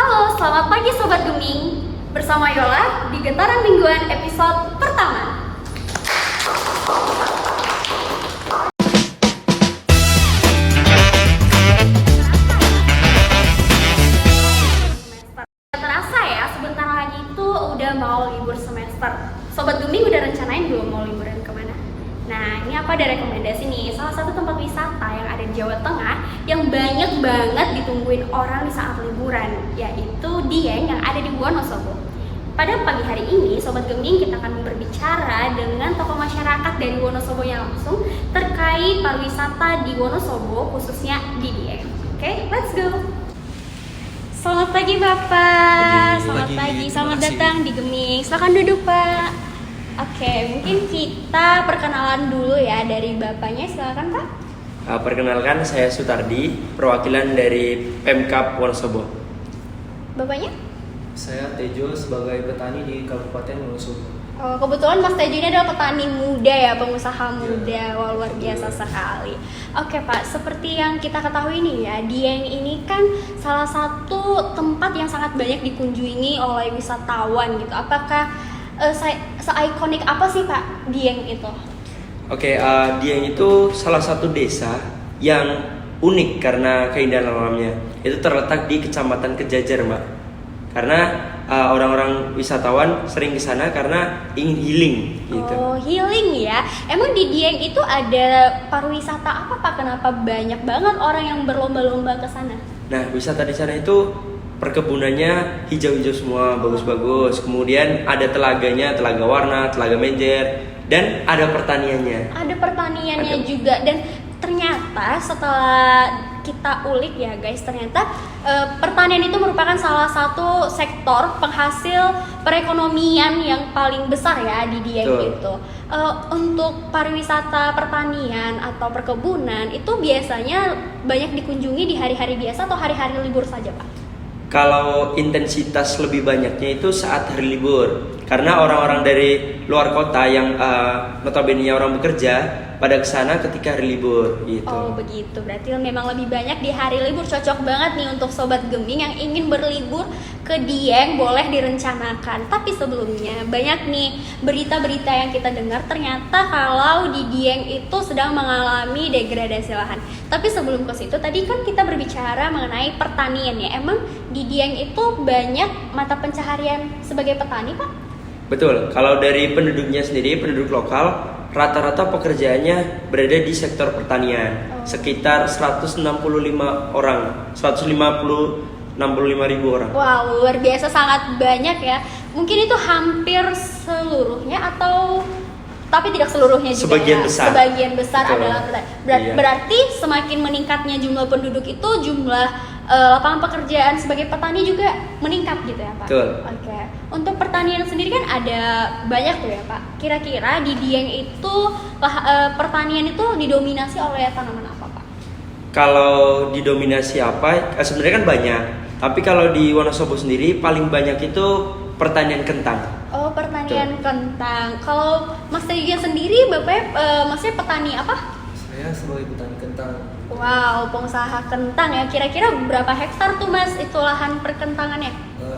Halo, selamat pagi Sobat Geming. Bersama Yola di Gentaran Mingguan episode pertama. Terasa ya, sebentar lagi itu udah mau libur semester. Sobat Geming udah rencanain belum mau liburan kemana? Nah, ini apa ada rekomendasi nih, salah satu tempat wisata yang ada di Jawa Tengah yang banyak banget ditungguin orang di saat liburan, yaitu Dieng yang ada di Wonosobo. Pada pagi hari ini, Sobat Geming, kita akan berbicara dengan tokoh masyarakat dari Wonosobo yang langsung terkait pariwisata di Wonosobo, khususnya di Dieng. Oke, let's go! Selamat pagi Bapak, selamat pagi, selamat datang di Geming. Silakan duduk Pak. Oke, mungkin kita perkenalan dulu ya dari Bapaknya, silakan Pak. Perkenalkan, saya Sutardi, perwakilan dari Pemkab Wonosobo. Bapaknya? Saya Tejo sebagai petani di Kabupaten Wonosobo. Oh, kebetulan Mas Tejo ini adalah petani muda ya, pengusaha muda. Wah, luar biasa sekali. Oke Pak, seperti yang kita ketahui nih ya, Dieng ini kan salah satu tempat yang sangat banyak dikunjungi oleh wisatawan gitu. Apakah se-ikonik apa sih Pak Dieng itu? Oke, Dieng itu salah satu desa yang unik karena keindahan alamnya. Itu terletak di Kecamatan Kejajar, Mbak. Karena orang-orang wisatawan sering ke sana karena ingin healing gitu. Oh, healing ya. Emang di Dieng itu ada pariwisata apa Pak? Kenapa banyak banget orang yang berlomba-lomba ke sana? Nah, wisata di sana itu perkebunannya hijau-hijau semua, bagus-bagus. Kemudian ada telaganya, telaga warna, telaga menjer, dan ada pertaniannya. Ada pertaniannya juga, dan ternyata setelah kita ulik ya guys, ternyata pertanian itu merupakan salah satu sektor penghasil perekonomian yang paling besar ya di Dieng itu. Untuk pariwisata pertanian atau perkebunan itu biasanya banyak dikunjungi di hari-hari biasa atau hari-hari libur saja Pak? Kalau intensitas lebih banyaknya itu saat hari libur, karena orang-orang dari luar kota yang notabene orang bekerja pada kesana ketika hari libur gitu. Oh begitu, berarti memang lebih banyak di hari libur. Cocok banget nih untuk Sobat Geming yang ingin berlibur ke Dieng, boleh direncanakan. Tapi sebelumnya banyak nih berita-berita yang kita dengar, ternyata kalau di Dieng itu sedang mengalami degradasi lahan. Tapi sebelum ke situ, tadi kan kita berbicara mengenai pertanian ya. Emang di Dieng itu banyak mata pencaharian sebagai petani Pak? Betul, kalau dari penduduknya sendiri, penduduk lokal rata-rata pekerjaannya berada di sektor pertanian. Sekitar 165 orang, 165 ribu orang. Wow, luar biasa, sangat banyak ya. Mungkin itu hampir seluruhnya atau tapi tidak seluruhnya juga. Sebagian ya. besar. Sebagian besar Betul. adalah Iya. Berarti semakin meningkatnya jumlah penduduk itu, jumlah lapangan pekerjaan sebagai petani juga meningkat gitu ya Pak? Betul. Oke. Untuk pertanian sendiri kan ada banyak tuh ya Pak. Kira-kira di Dieng itu pertanian itu didominasi oleh tanaman apa Pak? Kalau didominasi apa? Sebenarnya kan banyak. Tapi kalau di Wonosobo sendiri paling banyak itu pertanian kentang. Oh, pertanian kentang. Kalau Mas Tejo sendiri, Bapaknya maksudnya petani apa? Saya sebagai petani kentang. Wow, pengusaha kentang ya. Kira-kira berapa hektar tuh Mas itu lahan perkentangannya?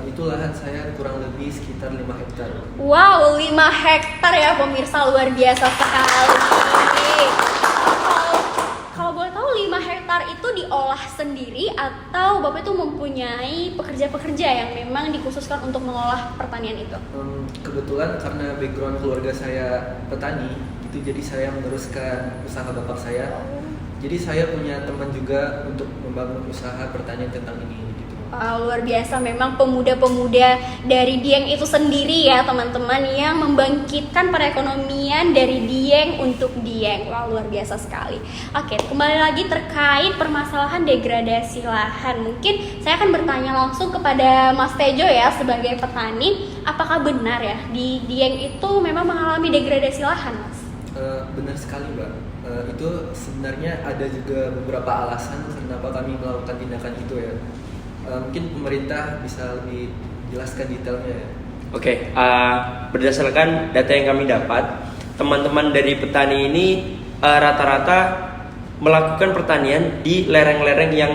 Itu lahan saya kurang lebih sekitar 5 hektar. Wow, 5 hektar ya pemirsa, luar biasa sekali. Kalau boleh tahu 5 hektar itu diolah sendiri atau Bapak itu mempunyai pekerja-pekerja yang memang dikhususkan untuk mengolah pertanian itu? Kebetulan karena background keluarga saya petani, itu jadi saya meneruskan usaha bapak saya. Jadi saya punya teman juga untuk membangun usaha pertanian kentang ini gitu. Luar biasa, memang pemuda-pemuda dari Dieng itu sendiri ya teman-teman, yang membangkitkan perekonomian dari Dieng untuk Dieng. Wah, luar biasa sekali. Oke, kembali lagi terkait permasalahan degradasi lahan. Mungkin saya akan bertanya langsung kepada Mas Tejo ya sebagai petani. Apakah benar ya di Dieng itu memang mengalami degradasi lahan Mas? Benar sekali Mbak. Itu sebenarnya ada juga beberapa alasan kenapa kami melakukan tindakan itu ya. Mungkin pemerintah bisa lebih jelaskan detailnya ya. Oke, berdasarkan data yang kami dapat, teman-teman dari petani ini rata-rata melakukan pertanian di lereng-lereng yang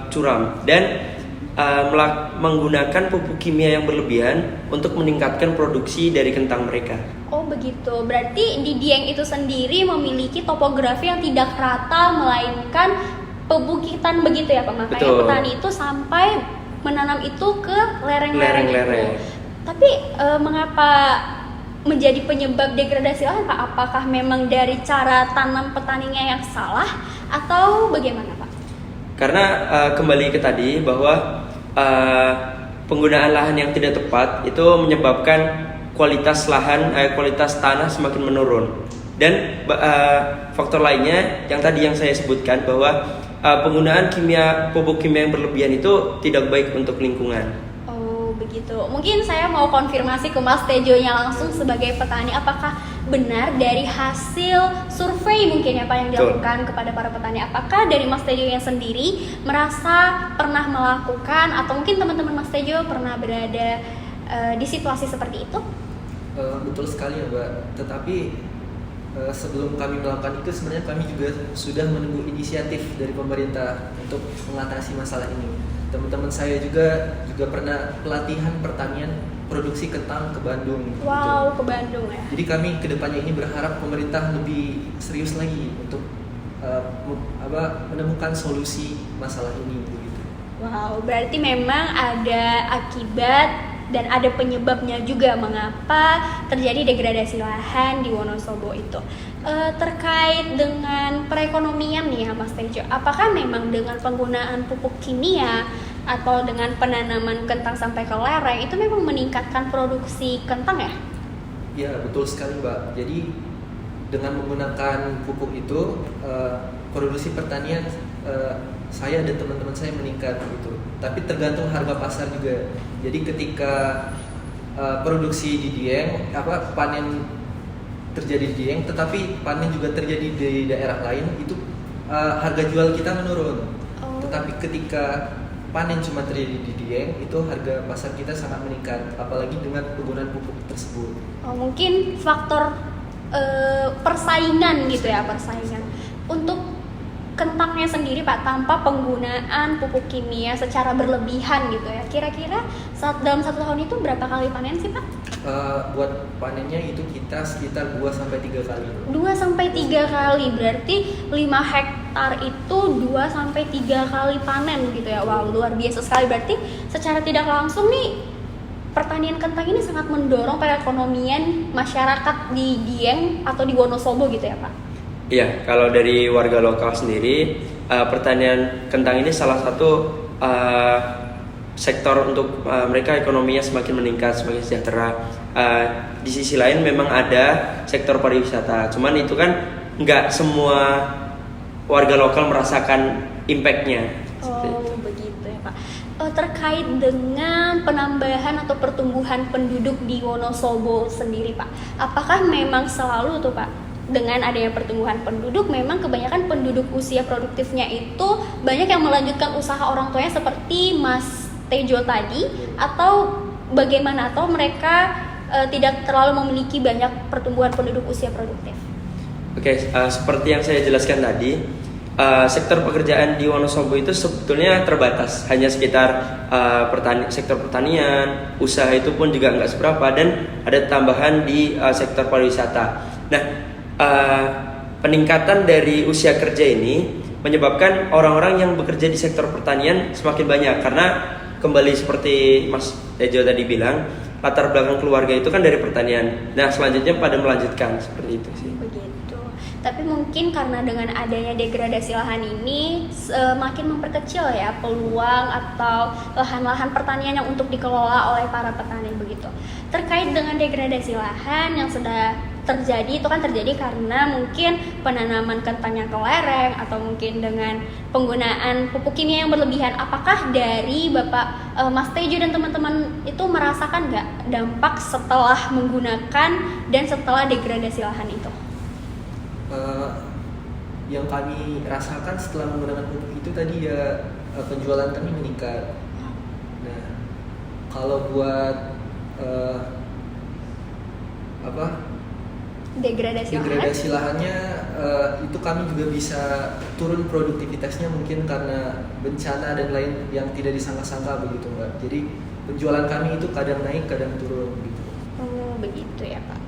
curam, dan menggunakan pupuk kimia yang berlebihan untuk meningkatkan produksi dari kentang mereka. Oh begitu, berarti di Dieng itu sendiri memiliki topografi yang tidak rata melainkan pebukitan begitu ya Pak. Makanya Betul. petani itu sampai menanam itu ke lereng-lereng itu. Lereng-lereng. Tapi mengapa menjadi penyebab degradasi lahan Pak? Apakah memang dari cara tanam petaninya yang salah atau bagaimana Pak? Karena kembali ke tadi bahwa penggunaan lahan yang tidak tepat itu menyebabkan kualitas kualitas tanah semakin menurun. Dan faktor lainnya yang tadi yang saya sebutkan bahwa penggunaan pupuk kimia yang berlebihan itu tidak baik untuk lingkungan. Oh begitu. Mungkin saya mau konfirmasi ke Mas Tejonya langsung sebagai petani, apakah benar dari hasil survei mungkin ya Pak yang dilakukan kepada para petani, apakah dari Mas Tejo yang sendiri merasa pernah melakukan atau mungkin teman-teman Mas Tejo pernah berada di situasi seperti itu? Betul sekali ya Mbak, tetapi sebelum kami melakukan itu sebenarnya kami juga sudah menunggu inisiatif dari pemerintah untuk mengatasi masalah ini. Teman-teman saya juga pernah pelatihan pertanian produksi kentang ke Bandung. Wow, gitu. ke Bandung ya. Jadi kami kedepannya ini berharap pemerintah lebih serius lagi untuk menemukan solusi masalah ini. Begitu. Wow, berarti memang ada akibat dan ada penyebabnya juga mengapa terjadi degradasi lahan di Wonosobo itu. Terkait dengan perekonomian nih ya Mas Tejo, apakah memang dengan penggunaan pupuk kimia atau dengan penanaman kentang sampai ke lereng itu memang meningkatkan produksi kentang ya? Ya betul sekali Mbak. Jadi dengan menggunakan pupuk itu produksi pertanian saya dan teman-teman saya meningkat gitu. Tapi tergantung harga pasar juga. Jadi ketika produksi di Dieng, panen terjadi di Dieng, tetapi panen juga terjadi di daerah lain, itu harga jual kita menurun. Oh. Tetapi ketika panen cuma terjadi di Dieng, itu harga pasar kita sangat meningkat, apalagi dengan penggunaan pupuk tersebut. Oh, mungkin faktor persaingan gitu ya, persaingan. Untuk kentangnya sendiri Pak, tanpa penggunaan pupuk kimia secara berlebihan gitu ya, kira-kira dalam 1 tahun itu berapa kali panen sih Pak? Buat panennya itu kita sekitar 2-3 kali. 2-3 kali, berarti 5 hektar itu 2-3 kali panen gitu ya. Wow, luar biasa sekali. Berarti secara tidak langsung nih pertanian kentang ini sangat mendorong perekonomian masyarakat di Dieng atau di Wonosobo gitu ya Pak? Iya, kalau dari warga lokal sendiri, pertanian kentang ini salah satu sektor untuk mereka ekonominya semakin meningkat, semakin sejahtera. Di sisi lain memang ada sektor pariwisata, cuman itu kan nggak semua warga lokal merasakan impact-nya. Oh begitu ya Pak. Terkait dengan penambahan atau pertumbuhan penduduk di Wonosobo sendiri Pak, apakah memang selalu tuh Pak dengan adanya pertumbuhan penduduk memang kebanyakan penduduk usia produktifnya itu banyak yang melanjutkan usaha orang tuanya seperti Mas Tejo tadi, atau bagaimana, atau mereka tidak terlalu memiliki banyak pertumbuhan penduduk usia produktif? Oke, seperti yang saya jelaskan tadi, sektor pekerjaan di Wonosobo itu sebetulnya terbatas, hanya sekitar sektor pertanian, usaha itu pun juga nggak seberapa, dan ada tambahan di sektor pariwisata. Nah, peningkatan dari usia kerja ini menyebabkan orang-orang yang bekerja di sektor pertanian semakin banyak, karena kembali seperti Mas Tejo tadi bilang, latar belakang keluarga itu kan dari pertanian. Nah, selanjutnya pada melanjutkan seperti itu sih. Begitu. Tapi mungkin karena dengan adanya degradasi lahan ini makin memperkecil ya peluang atau lahan-lahan pertanian yang untuk dikelola oleh para petani begitu. Terkait dengan degradasi lahan yang sudah terjadi, itu kan terjadi karena mungkin penanaman kentangnya ke lereng atau mungkin dengan penggunaan pupuk kimia yang berlebihan. Apakah dari Bapak Mas Tejo dan teman-teman itu merasakan nggak dampak setelah menggunakan dan setelah degradasi lahan itu? Yang kami rasakan setelah menggunakan pupuk itu tadi ya penjualan kami meningkat. Nah, kalau buat degradasi lahannya itu kami juga bisa turun produktivitasnya mungkin karena bencana dan lain yang tidak disangka-sangka begitu Mbak. Jadi penjualan kami itu kadang naik kadang turun gitu. Oh begitu ya Pak.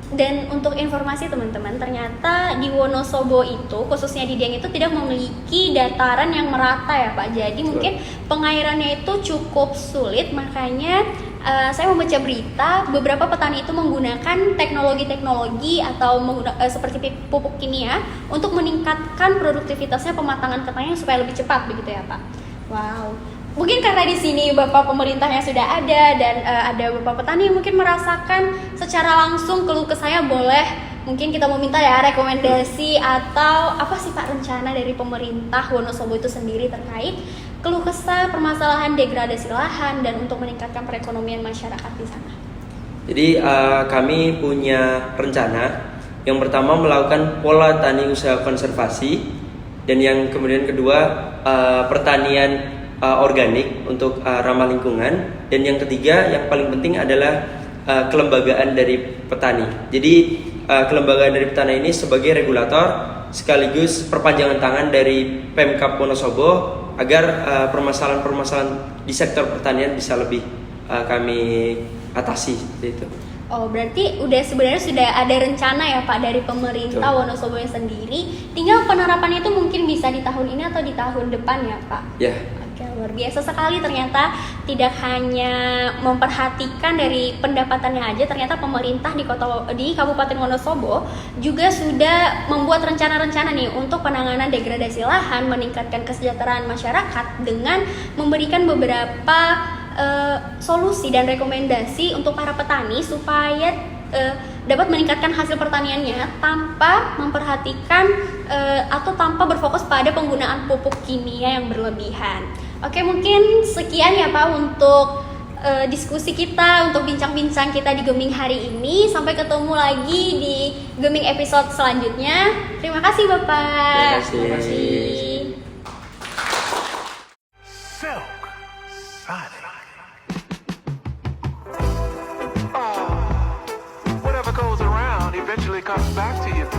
Dan untuk informasi teman-teman, ternyata di Wonosobo itu, khususnya di Dieng itu tidak memiliki dataran yang merata ya Pak. Jadi mungkin pengairannya itu cukup sulit, makanya saya membaca berita beberapa petani itu menggunakan teknologi-teknologi atau seperti pupuk kimia untuk meningkatkan produktivitasnya pematangan ketannya supaya lebih cepat begitu ya Pak. Wow. Mungkin karena di sini Bapak pemerintahnya sudah ada dan ada Bapak petani yang mungkin merasakan secara langsung keluh kesah saya, boleh mungkin kita mau minta ya rekomendasi atau apa sih Pak rencana dari pemerintah Wonosobo itu sendiri terkait keluh kesah permasalahan degradasi lahan dan untuk meningkatkan perekonomian masyarakat di sana. Jadi kami punya rencana yang pertama melakukan pola tani usaha konservasi dan yang kemudian kedua pertanian organik untuk ramah lingkungan dan yang ketiga yang paling penting adalah kelembagaan dari petani. Jadi kelembagaan dari petani ini sebagai regulator sekaligus perpanjangan tangan dari Pemkab Wonosobo agar permasalahan-permasalahan di sektor pertanian bisa lebih kami atasi seperti itu. Oh berarti sebenarnya sudah ada rencana ya Pak dari pemerintah Wonosobo sendiri. Tinggal penerapannya itu mungkin bisa di tahun ini atau di tahun depan ya Pak? Ya. Oke, luar biasa sekali, ternyata tidak hanya memperhatikan dari pendapatannya aja, ternyata pemerintah di Kabupaten Wonosobo juga sudah membuat rencana-rencana nih untuk penanganan degradasi lahan, meningkatkan kesejahteraan masyarakat dengan memberikan beberapa solusi dan rekomendasi untuk para petani supaya dapat meningkatkan hasil pertaniannya tanpa memperhatikan atau tanpa berfokus pada penggunaan pupuk kimia yang berlebihan. Oke, mungkin sekian ya Pak untuk diskusi kita, untuk bincang-bincang kita di Geming hari ini. Sampai ketemu lagi di Geming episode selanjutnya. Terima kasih Bapak. Terima kasih. Silk Sonic. Whatever goes around eventually comes back to you.